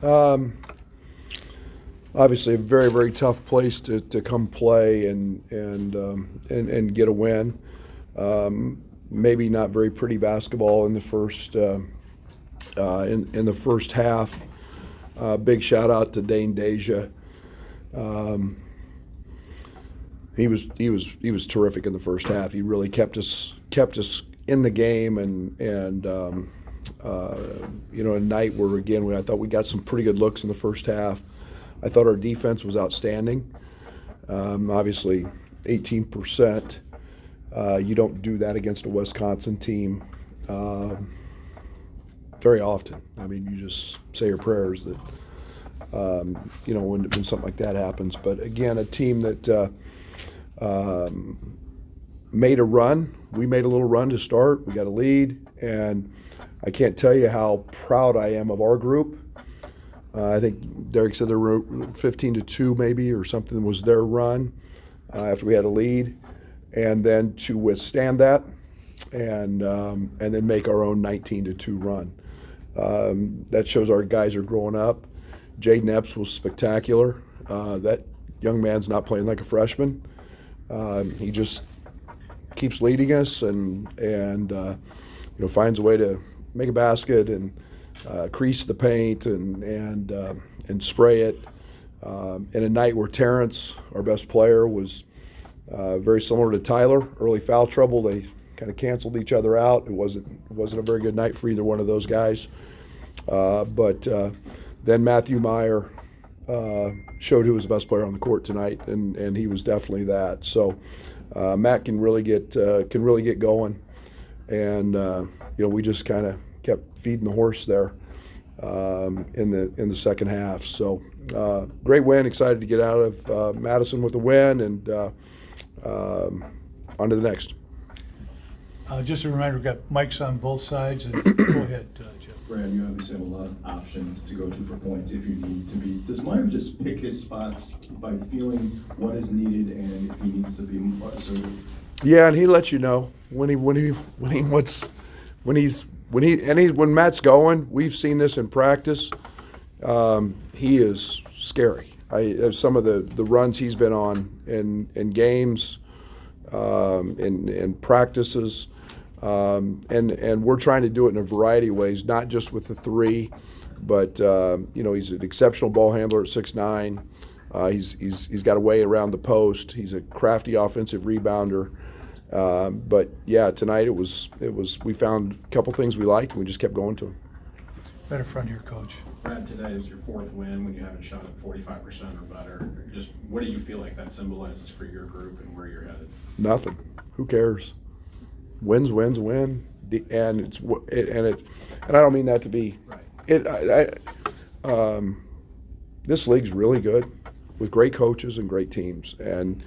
Um, Obviously, a very, very tough place to come play and get a win. Maybe not very pretty basketball in the first half. Big shout out to Dane Deja. Um, he was terrific in the first half. He really kept us in the game and a night where again I thought we got some pretty good looks in the first half. I thought our defense was outstanding. Obviously, 18%. You don't do that against a Wisconsin team very often. I mean, you just say your prayers that when something like that happens. But again, a team that made a run. We made a little run to start. We got a lead, and I can't tell you how proud I am of our group. I think Derek said there were 15-2 maybe or something was their run after we had a lead, and then to withstand that and then make our own 19-2 run. That shows our guys are growing up. Jaden Epps was spectacular. That young man's not playing like a freshman. He just keeps leading us and finds a way to make a basket and crease the paint and spray it. In a night where Terrence, our best player, was very similar to Tyler. Early foul trouble, they kind of canceled each other out. It wasn't a very good night for either one of those guys. But then Matthew Meyer showed who was the best player on the court tonight, and he was definitely that. So Matt can really get going, and we just kind of kept feeding the horse there in the second half. So great win. Excited to get out of Madison with a win, and on to the next. Just a reminder, we've got mics on both sides, and go ahead, Jeff. Brad, you obviously have a lot of options to go to for points if you need to be. Does Meyer just pick his spots by feeling what is needed and if he needs to be more assertive? Yeah, and he lets you know when Matt's going. We've seen this in practice. He is scary. Some of the runs he's been on in games, in practices. And we're trying to do it in a variety of ways, not just with the three, but he's an exceptional ball handler at 6'9". He's got a way around the post. He's a crafty offensive rebounder. But yeah, tonight it was we found a couple things we liked and we just kept going to them. Right in front of your coach. Brad, today is your fourth win when you haven't shot at 45% or better. Just what do you feel like that symbolizes for your group and where you're headed? Nothing. Who cares? Wins, win, and I don't mean that to be. Right. This league's really good with great coaches and great teams, and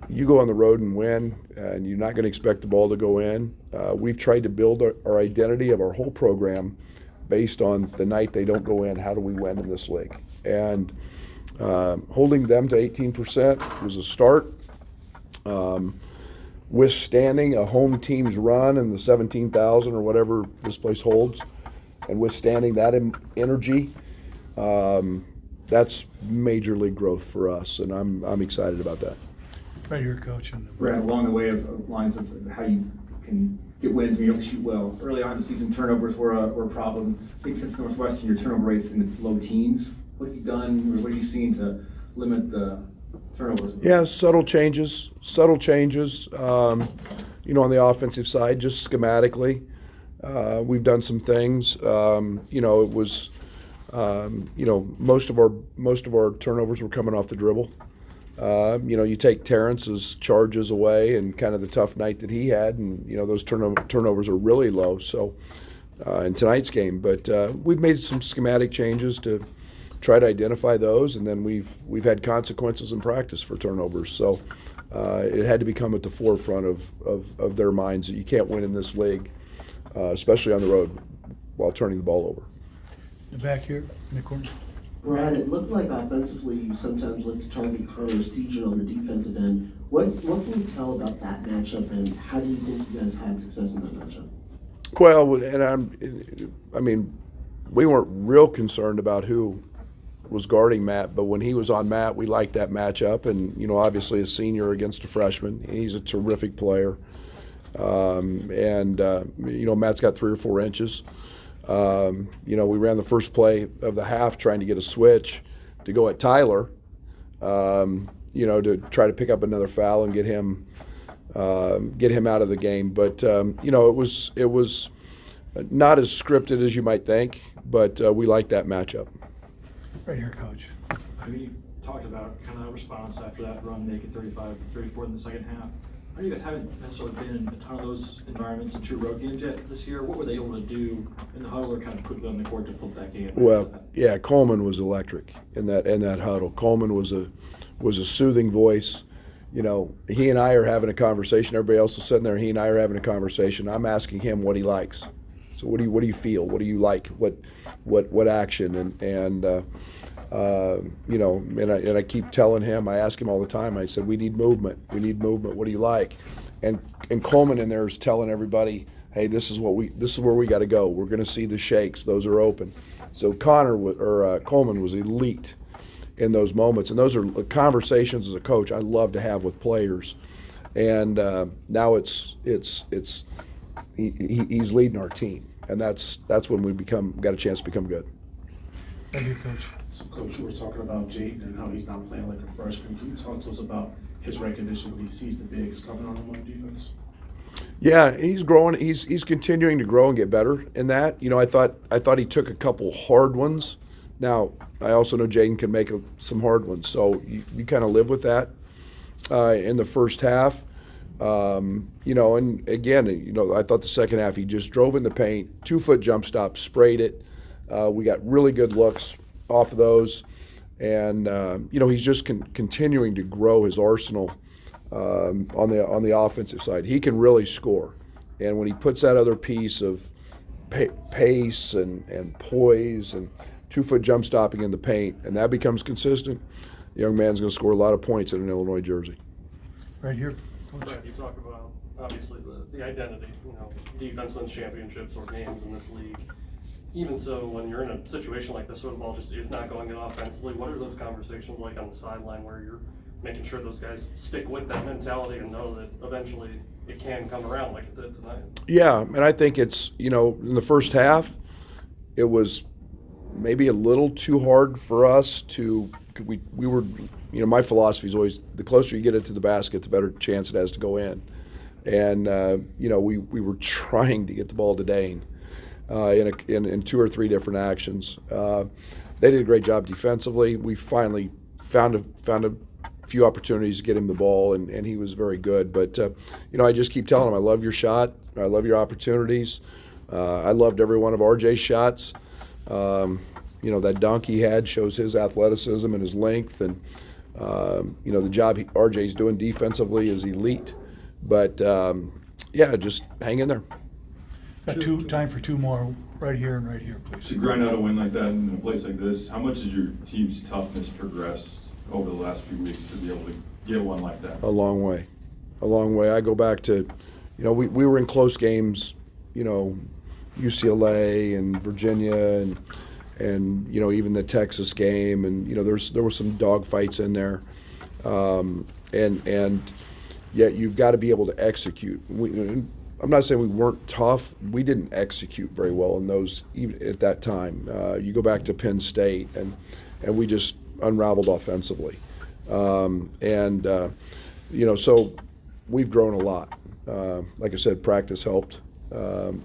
you go on the road and win, and you're not going to expect the ball to go in. We've tried to build our identity of our whole program based on the night they don't go in. How do we win in this league? And holding them to 18% was a start. Withstanding a home team's run in the 17,000 or whatever this place holds, and withstanding that energy, that's major league growth for us, and I'm excited about that. Right here, coach. Brad, along the way of lines of how you can get wins when you don't shoot well. Early on in the season, turnovers were a problem. I think since Northwestern, your turnover rate's in the low teens. What have you done, or what have you seen to limit the turnovers? Yeah, subtle changes. On the offensive side, just schematically, we've done some things. It was, most of our turnovers were coming off the dribble. You take Terrence's charges away and kind of the tough night that he had, and those turnovers are really low. So in tonight's game, but we've made some schematic changes to try to identify those, and then we've had consequences in practice for turnovers. So it had to become at the forefront of their minds that you can't win in this league, especially on the road, while turning the ball over. The back here in the corner. Brad, it looked like offensively you sometimes like to target Connor Sejan on the defensive end. What can you tell about that matchup, and how do you think you guys had success in that matchup? Well, and we weren't real concerned about who was guarding Matt, but when he was on Matt, we liked that matchup. And obviously a senior against a freshman, he's a terrific player. Matt's got 3 or 4 inches. We ran the first play of the half trying to get a switch to go at Tyler, to try to pick up another foul and get him out of the game. But it was not as scripted as you might think, but we liked that matchup. Right here, Coach. You talked about kind of response after that run, make it 35-34 in the second half. I know you guys haven't necessarily been in a ton of those environments in true road games yet this year. What were they able to do in the huddle or kind of quickly on the court to flip that game? Well, yeah, Coleman was electric in that huddle. Coleman was a soothing voice. He and I are having a conversation. Everybody else is sitting there. He and I are having a conversation. I'm asking him what he likes. So what do you feel? What do you like? What action? And I keep telling him. I ask him all the time. I said, we need movement. We need movement. What do you like? And Coleman in there is telling everybody, hey, this is where we got to go. We're going to see the shakes. Those are open. So Coleman was elite in those moments, and those are conversations as a coach I love to have with players. And now he's leading our team, and that's when we got a chance to become good. Right here, Coach. So, Coach, you were talking about Jaden and how he's not playing like a freshman. Can you talk to us about his recognition when he sees the bigs coming on him on defense? Yeah, he's growing. He's continuing to grow and get better in that. I thought he took a couple hard ones. Now, I also know Jaden can make some hard ones, so you kind of live with that in the first half. And again, I thought the second half he just drove in the paint, 2-foot jump stop, sprayed it. We got really good looks off of those, and he's just continuing to grow his arsenal on the offensive side. He can really score, and when he puts that other piece of pace and poise and 2-foot jump stopping in the paint, and that becomes consistent, the young man's going to score a lot of points in an Illinois jersey. Right here, Coach. Right, you talk about obviously the identity, defense wins championships or games in this league. Even so, when you're in a situation like this where the ball just is not going in offensively, what are those conversations like on the sideline where you're making sure those guys stick with that mentality and know that eventually it can come around like it did tonight? Yeah, and I think it's, in the first half, it was maybe a little too hard for us to – we were – my philosophy is always the closer you get it to the basket, the better chance it has to go in. And, we were trying to get the ball to Dane in 2 or 3 different actions. They did a great job defensively. We finally found a few opportunities to get him the ball, and he was very good. But, I just keep telling him, I love your shot. I love your opportunities. I loved every one of RJ's shots. That dunk he had shows his athleticism and his length, and the job RJ's doing defensively is elite. But just hang in there. Got time for 2 more. Right here and right here, please. To grind out a win like that in a place like this, how much has your team's toughness progressed over the last few weeks to be able to get one like that? A long way. I go back to, we were in close games, UCLA and Virginia and even the Texas game, and there were some dog fights in there, and yet you've got to be able to execute. I'm not saying we weren't tough. We didn't execute very well in those even at that time. You go back to Penn State, and we just unraveled offensively, so we've grown a lot. Like I said, practice helped,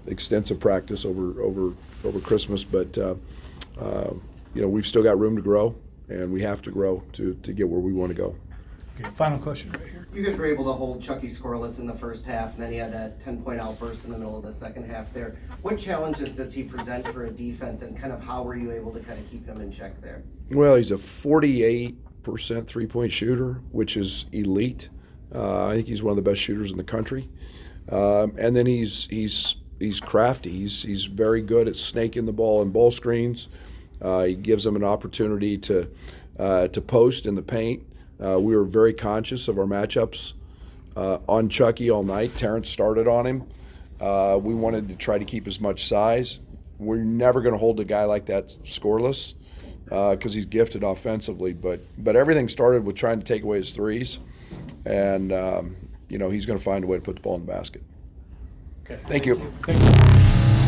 extensive practice over Christmas, but we've still got room to grow, and we have to grow to get where we want to go. Okay, final question right here. You guys were able to hold Chucky scoreless in the first half, and then he had that 10-point outburst in the middle of the second half there. What challenges does he present for a defense, and kind of how were you able to kind of keep him in check there? Well, he's a 48% three-point shooter, which is elite. I think he's one of the best shooters in the country. And then he's crafty. He's very good at snaking the ball in ball screens. He gives them an opportunity to post in the paint. We were very conscious of our matchups on Chucky all night. Terrence started on him. We wanted to try to keep as much size. We're never going to hold a guy like that scoreless. because he's gifted offensively. But everything started with trying to take away his threes, and he's going to find a way to put the ball in the basket. Okay. Thank you. Thank you.